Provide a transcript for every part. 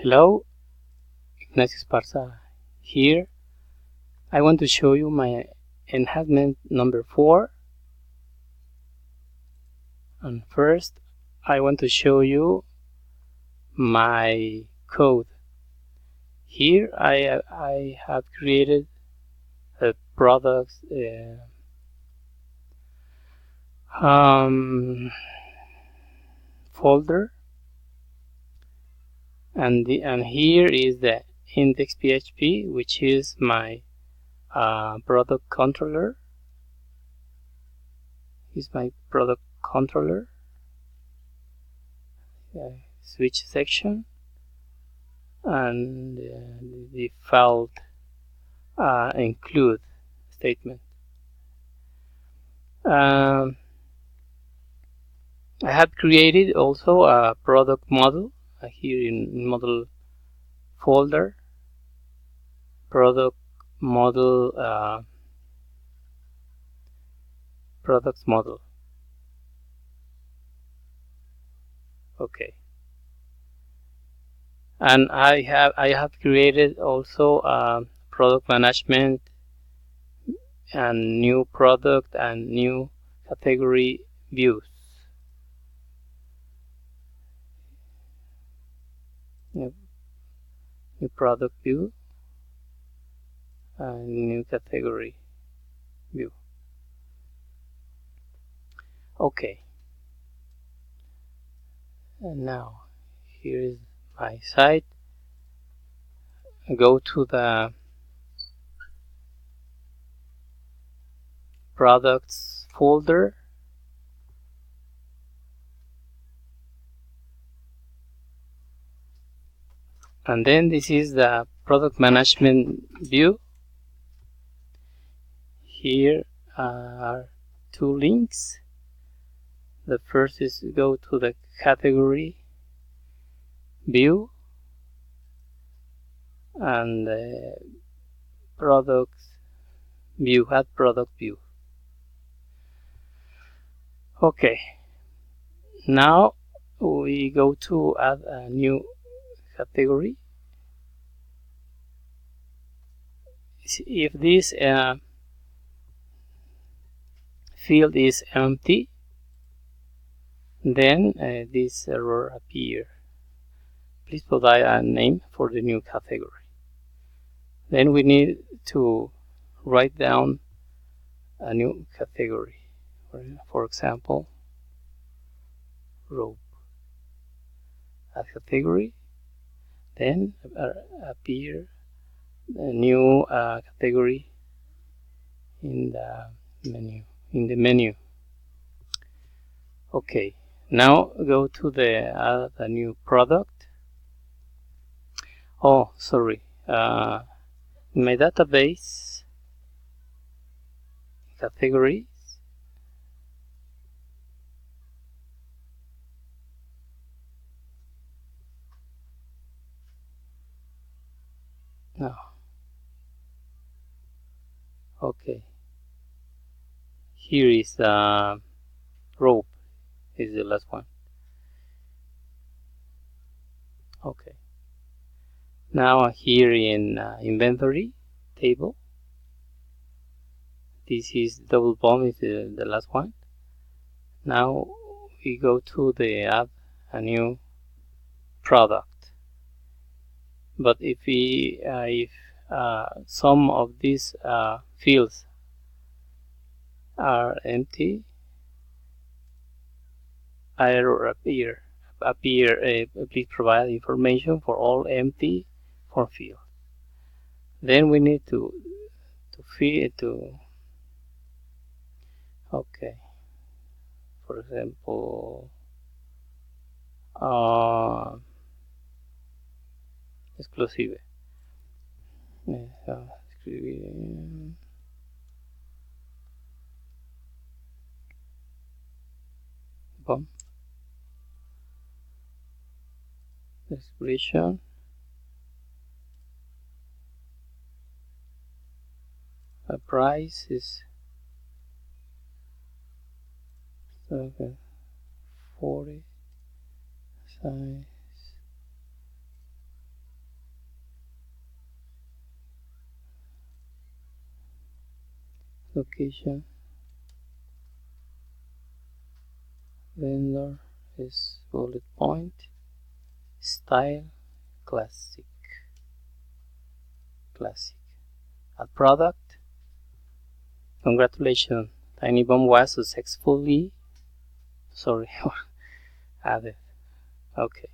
Hello, Ignacio Esparza here. I want to show you my enhancement number 4. And first, I want to show you my code. Here I have created a product folder, and here is the index.php, which is my product controller. Is my product controller switch section, and the default include statement. I have created also a product model here in model folder, product model, products model. Okay, and I have created also product management and new product and new category views. New product view and new category view. Okay, and now here is my site. Go to the products folder, and then this is the product management view. Here are two links. The first is go to the category view and the product view, add product view. Okay, now we go to add a new category. If this field is empty, then this error appears. Please provide a name for the new category. Then we need to write down a new category. For example, rope. A category, then appear a new category in the menu. Okay, now go to the add a new product. Oh, sorry. In my database categories, no. Okay, here is rope is the last one. Okay, now here in inventory table, this is double bomb is the last one. Now we go to the add a new product, but if we some of these fields are empty, error appear. Please provide information for all empty form field. Then we need to feed to. Okay. For example, exclusive. Bomb. Expression. A price is 40. Size location, vendor is bullet point, style classic, add product. Congratulations, Tiny Bomb was successfully added. Okay,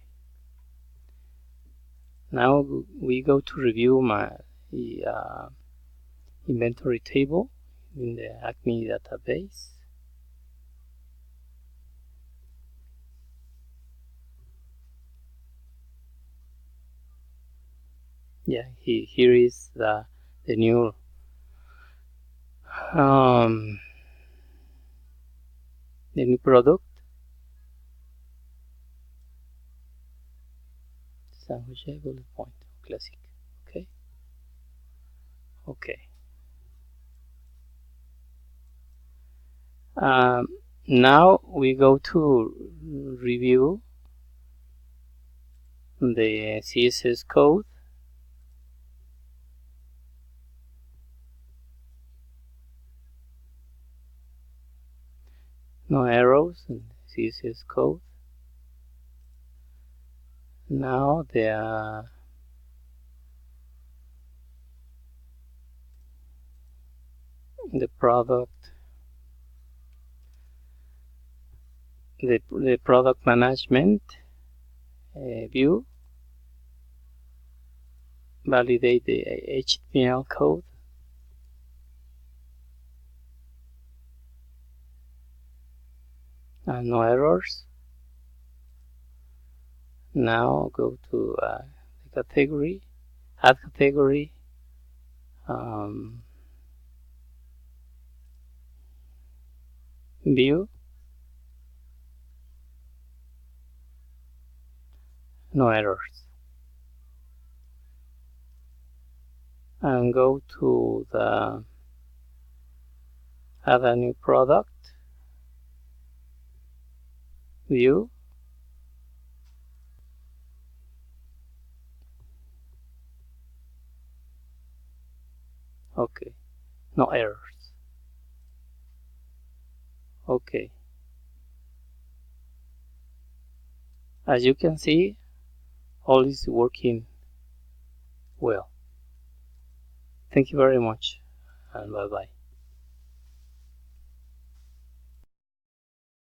now we go to review my inventory table in the Acme database. Yeah, here is the new product, sandwich bullet point classic. Okay. Now we go to review the CSS code. No errors in CSS code. Now the product, the product management view, validate the HTML code. And no errors. Now go to the category, add category, view, no errors. And go to the add a new product, view, okay, no errors. Okay, as you can see, all is working well. Thank you very much, and bye bye.